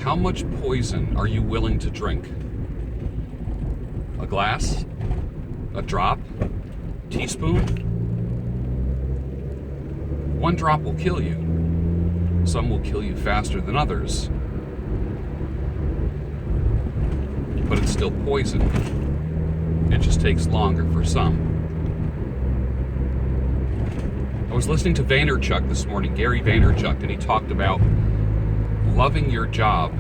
How much poison are you willing to drink? A glass? A drop? Teaspoon? One drop will kill you. Some will kill you faster than others. But it's still poison. It just takes longer for some. I was listening to Vaynerchuk this morning, Gary Vaynerchuk, and he talked about loving your job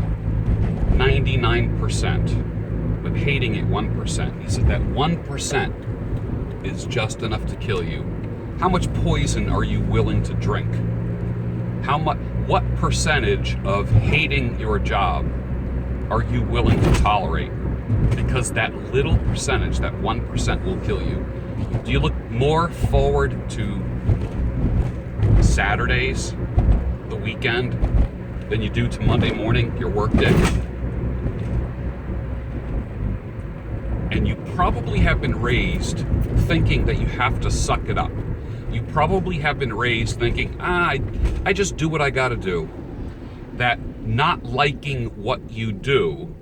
99%, but hating it 1%. He said that 1% is just enough to kill you. How much poison are you willing to drink? What percentage of hating your job are you willing to tolerate? Because that little percentage, that 1%, will kill you. Do you look more forward to Saturdays, the weekend, than you do to Monday morning, your work day? And you probably have been raised thinking that you have to suck it up. You probably have been raised thinking, I just do what I gotta do. That not liking what you do,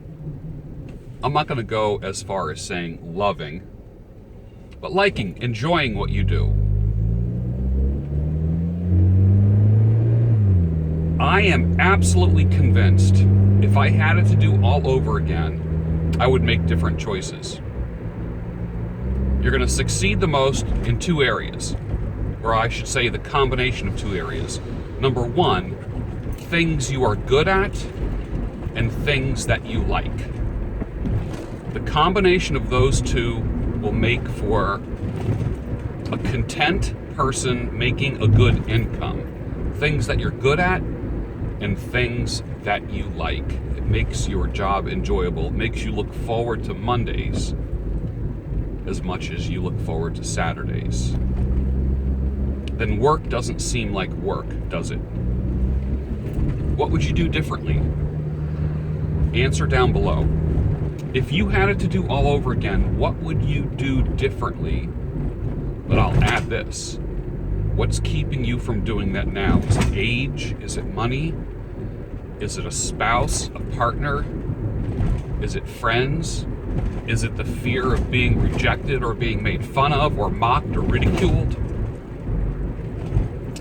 I'm not gonna go as far as saying loving, but liking, enjoying what you do. I am absolutely convinced if I had it to do all over again, I would make different choices. You're going to succeed the most in two areas, or I should say the combination of two areas. Number one, things you are good at and things that you like. The combination of those two will make for a content person making a good income. Things that you're good at and things that you like. It makes your job enjoyable. It makes you look forward to Mondays as much as you look forward to Saturdays. Then work doesn't seem like work, does it? What would you do differently? Answer down below. If you had it to do all over again, what would you do differently? But I'll add this. What's keeping you from doing that now? Is it age? Is it money? Is it a spouse, a partner? Is it friends? Is it the fear of being rejected or being made fun of or mocked or ridiculed?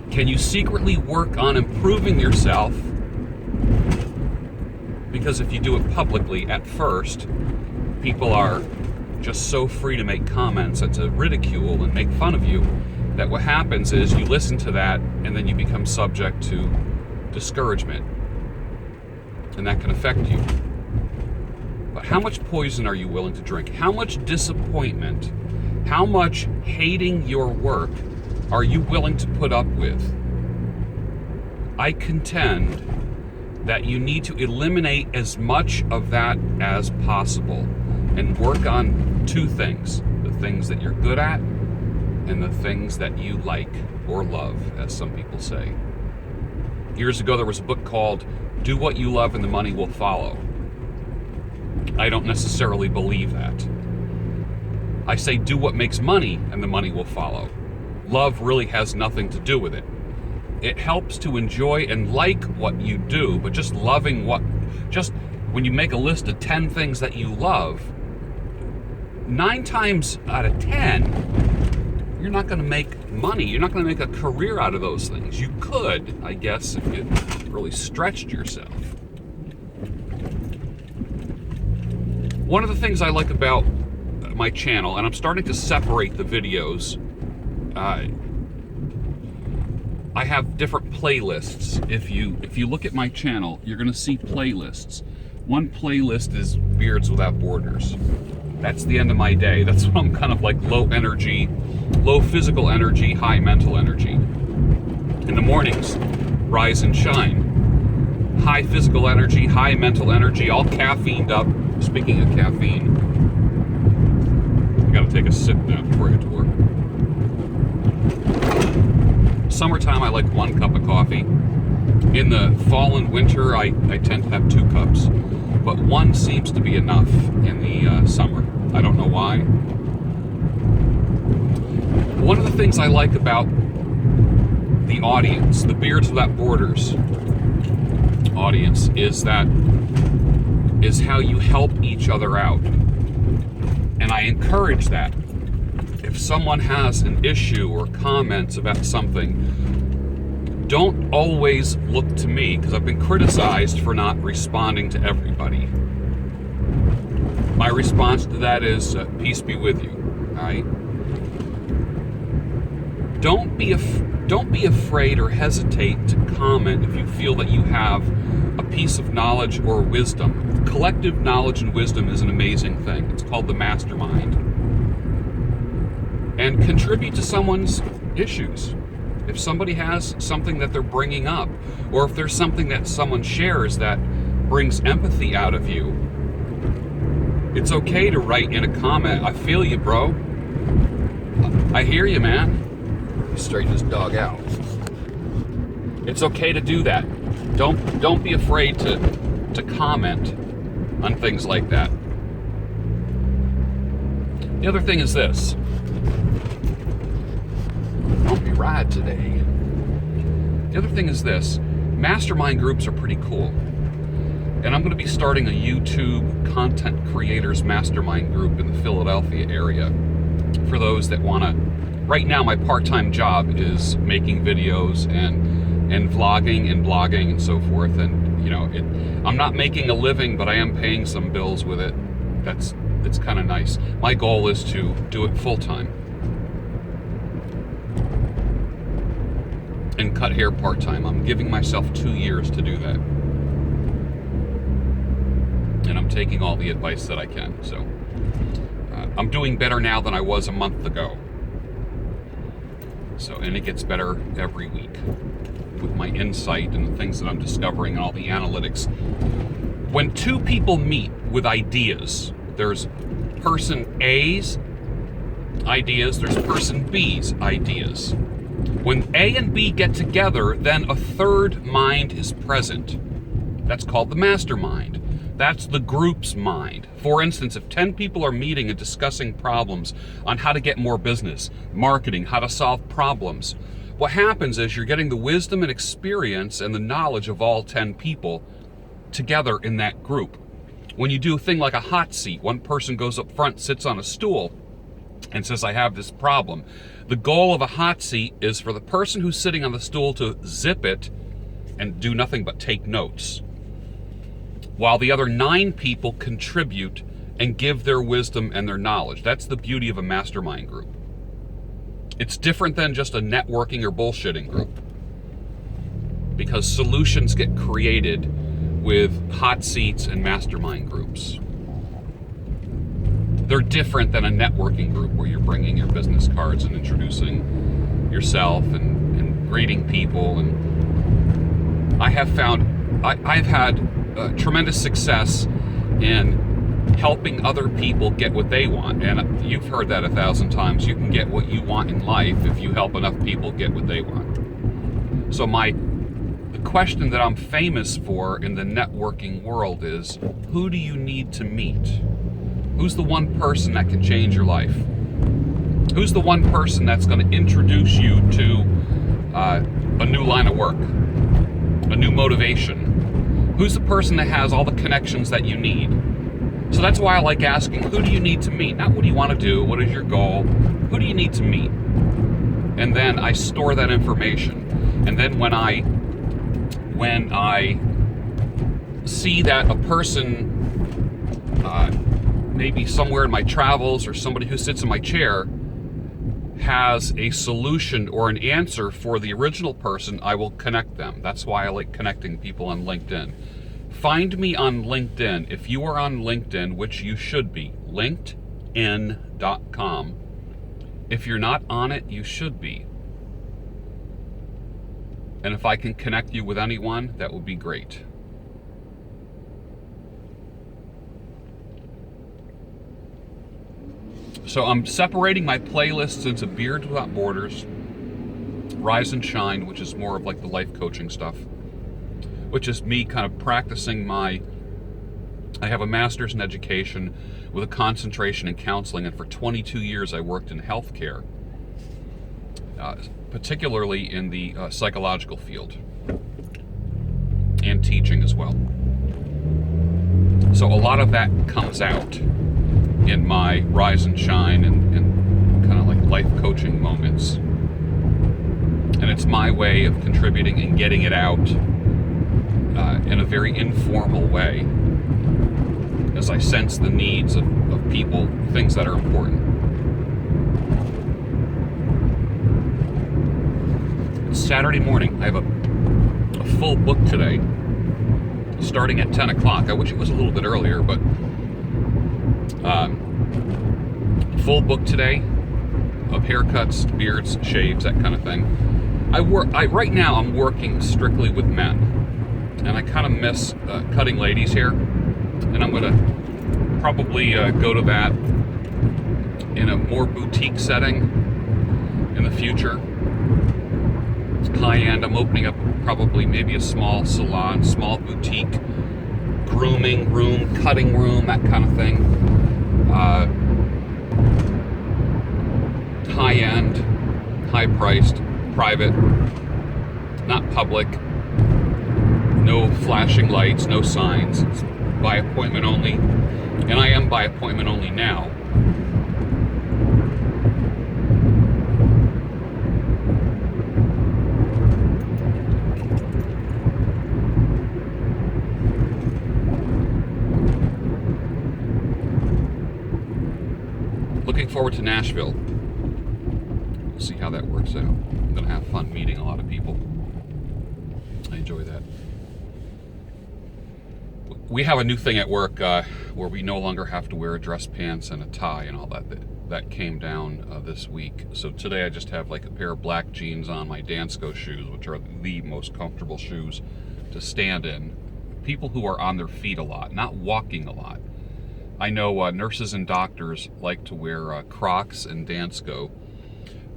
Can you secretly work on improving yourself? Because if you do it publicly at first, people are just so free to make comments and to ridicule and make fun of you that what happens is you listen to that and then you become subject to discouragement. And that can affect you. But how much poison are you willing to drink? How much disappointment, how much hating your work are you willing to put up with? I contend that you need to eliminate as much of that as possible and work on two things: the things that you're good at and the things that you like or love, as some people say. Years ago, there was a book called Do What You Love and the Money Will Follow. I don't necessarily believe that. I say do what makes money and the money will follow. Love really has nothing to do with it. It helps to enjoy and like what you do, but just when you make a list of 10 things that you love, 9 times out of 10, you're not going to make money. You're not going to make a career out of those things. You could, I guess, if you really stretched yourself. One of the things I like about my channel, and I'm starting to separate the videos, I have different playlists. If you look at my channel, you're going to see playlists. One playlist is Beards Without Borders. That's the end of my day. That's when I'm kind of like low energy, low physical energy, high mental energy. In the mornings, Rise and Shine. High physical energy, high mental energy, all caffeined up. Speaking of caffeine, I gotta take a sip now before I get to work. Summertime, I like 1 cup of coffee. In the fall and winter, I tend to have 2 cups. But 1 seems to be enough in the summer. I don't know why. One of the things I like about the audience, the Beards Without Borders, audience is how you help each other out. And I encourage that. If someone has an issue or comments about something, don't always look to me, because I've been criticized for not responding to everybody. My response to that is, peace be with you, all right? Don't be afraid or hesitate to comment if you feel that you have a piece of knowledge or wisdom. Collective knowledge and wisdom is an amazing thing. It's called the Mastermind. And contribute to someone's issues. If somebody has something that they're bringing up, or if there's something that someone shares that brings empathy out of you, it's okay to write in a comment, I feel you, bro. I hear you, man. Straighten his dog out. It's okay to do that. Don't be afraid to comment on things like that. The other thing is this. Bumpy ride today. The other thing is this. Mastermind groups are pretty cool. And I'm going to be starting a YouTube content creators mastermind group in the Philadelphia area for those that want to. Right now, my part-time job is making videos and vlogging and blogging and so forth. And, you know, I'm not making a living, but I am paying some bills with it. It's kind of nice. My goal is to do it full-time and cut hair part-time. I'm giving myself 2 years to do that. And I'm taking all the advice that I can. So I'm doing better now than I was a month ago. So, and it gets better every week with my insight and the things that I'm discovering and all the analytics. When two people meet with ideas, there's person A's ideas, there's person B's ideas. When A and B get together, then a third mind is present. That's called the mastermind. That's the group's mind. For instance, if 10 people are meeting and discussing problems on how to get more business, marketing, how to solve problems, what happens is you're getting the wisdom and experience and the knowledge of all 10 people together in that group. When you do a thing like a hot seat, one person goes up front, sits on a stool, and says, I have this problem. The goal of a hot seat is for the person who's sitting on the stool to zip it and do nothing but take notes, while the other 9 people contribute and give their wisdom and their knowledge. That's the beauty of a mastermind group. It's different than just a networking or bullshitting group, because solutions get created with hot seats and mastermind groups. They're different than a networking group where you're bringing your business cards and introducing yourself and greeting people. And I have found, I've had tremendous success in helping other people get what they want. And you've heard that 1,000 times. You can get what you want in life if you help enough people get what they want. So the question that I'm famous for in the networking world is, who do you need to meet? Who's the one person that can change your life? Who's the one person that's going to introduce you to a new line of work, a new motivation? Who's the person that has all the connections that you need? So that's why I like asking, who do you need to meet? Not what do you want to do, what is your goal? Who do you need to meet? And then I store that information. And then when I see that a person, maybe somewhere in my travels or somebody who sits in my chair has a solution or an answer for the original person, I will connect them. That's why I like connecting people on LinkedIn. Find me on LinkedIn. If you are on LinkedIn, which you should be, linkedin.com. If you're not on it, you should be. And if I can connect you with anyone, that would be great. So I'm separating my playlists into Beards Without Borders, Rise and Shine, which is more of like the life coaching stuff, which is me kind of practicing I have a master's in education with a concentration in counseling, and for 22 years I worked in healthcare, particularly in the psychological field. and teaching as well. So a lot of that comes out in my rise and shine and kind of like life coaching moments. And it's my way of contributing and getting it out in a very informal way as I sense the needs of people, things that are important. It's Saturday morning. I have a full book today, starting at 10 o'clock. I wish it was a little bit earlier, but full book today of haircuts, beards, shaves, that kind of thing. Right now I'm working strictly with men, and I kind of miss cutting ladies' hair, and I'm going to probably go to that in a more boutique setting in the future. It's high-end. I'm opening up probably maybe a small salon, small boutique, grooming room, cutting room, that kind of thing. High-end, high-priced, private, not public, no flashing lights, no signs. It's by appointment only, and I am by appointment only now. Looking forward to Nashville. We'll see how that works out. I'm going to have fun meeting a lot of people. I enjoy that. We have a new thing at work where we no longer have to wear dress pants and a tie and all that. That came down this week. So today I just have like a pair of black jeans on, my Dansko shoes, which are the most comfortable shoes to stand in. People who are on their feet a lot, not walking a lot. I know nurses and doctors like to wear Crocs and Dansko.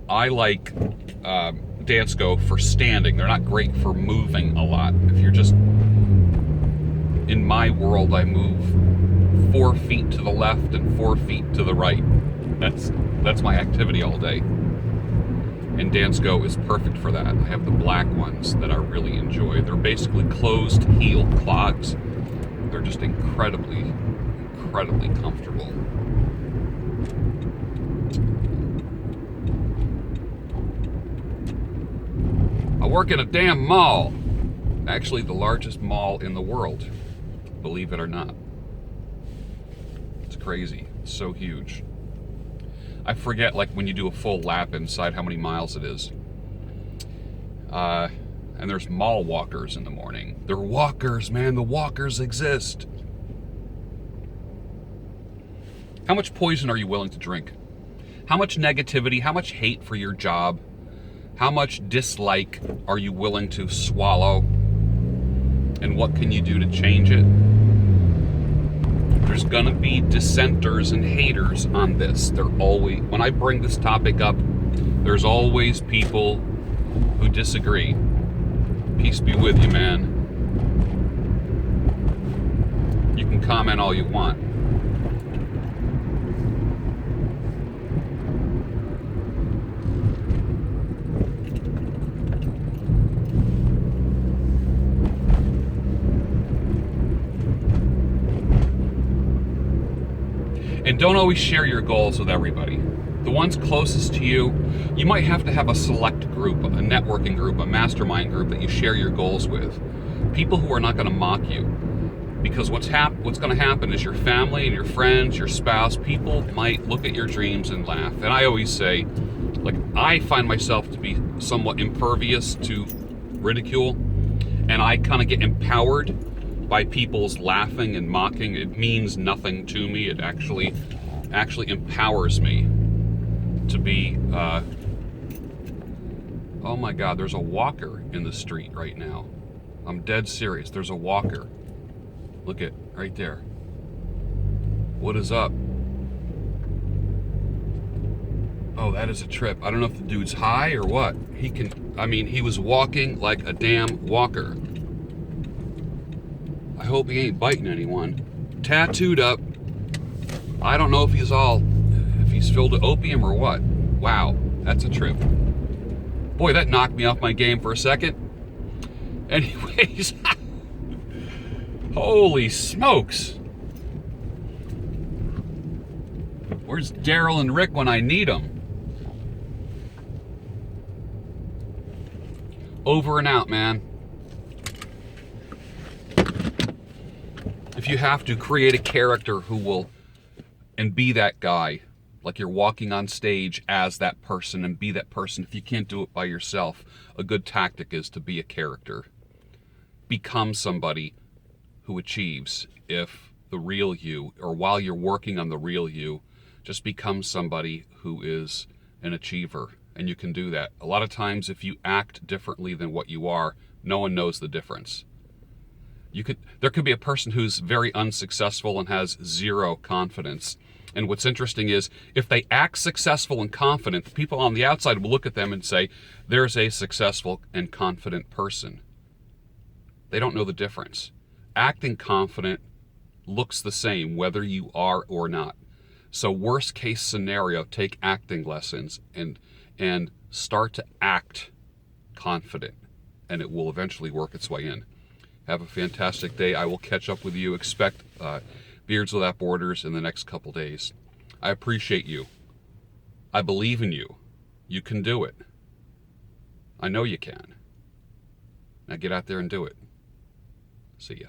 I like Dansko for standing. They're not great for moving a lot. If you're just, in my world, I move 4 feet to the left and 4 feet to the right. That's my activity all day. And Dansko is perfect for that. I have the black ones that I really enjoy. They're basically closed heel clogs. They're just incredibly comfortable. I work in a damn mall. Actually, the largest mall in the world, believe it or not. It's crazy. It's so huge. I forget, like, when you do a full lap inside, how many miles it is. And there's mall walkers in the morning. They're walkers, man. The walkers exist. How much poison are you willing to drink? How much negativity, how much hate for your job, how much dislike are you willing to swallow? And what can you do to change it? There's gonna be dissenters and haters on this. When I bring this topic up, there's always people who disagree. Peace be with you, man. You can comment all you want. And don't always share your goals with everybody. The ones closest to you, you might have to have a select group, a networking group, a mastermind group that you share your goals with. People who are not going to mock you. Because what's going to happen is your family and your friends, your spouse, people might look at your dreams and laugh. And I always say, like, I find myself to be somewhat impervious to ridicule, and I kind of get empowered by people's laughing and mocking. It means nothing to me. It actually empowers me to be, oh my God, there's a walker in the street right now. I'm dead serious. There's a walker. Look at, right there. What is up? Oh, that is a trip. I don't know if the dude's high or what. He was walking like a damn walker. I hope he ain't biting anyone. Tattooed up. I don't know if he's filled with opium or what. Wow, that's a trip. Boy, that knocked me off my game for a second. Anyways, Holy smokes! Where's Daryl and Rick when I need them? Over and out, man. If you have to, create a character who will, and be that guy. Like you're walking on stage as that person and be that person. If you can't do it by yourself, a good tactic is to be a character. Become somebody who achieves. If the real you, or while you're working on the real you, just become somebody who is an achiever. And you can do that. A lot of times if you act differently than what you are, no one knows the difference. There could be a person who's very unsuccessful and has zero confidence. And what's interesting is if they act successful and confident, the people on the outside will look at them and say, there's a successful and confident person. They don't know the difference. Acting confident looks the same whether you are or not. So worst case scenario, take acting lessons and start to act confident, and it will eventually work its way in. Have a fantastic day. I will catch up with you. Expect Beards Without Borders in the next couple days. I appreciate you. I believe in you. You can do it. I know you can. Now get out there and do it. See ya.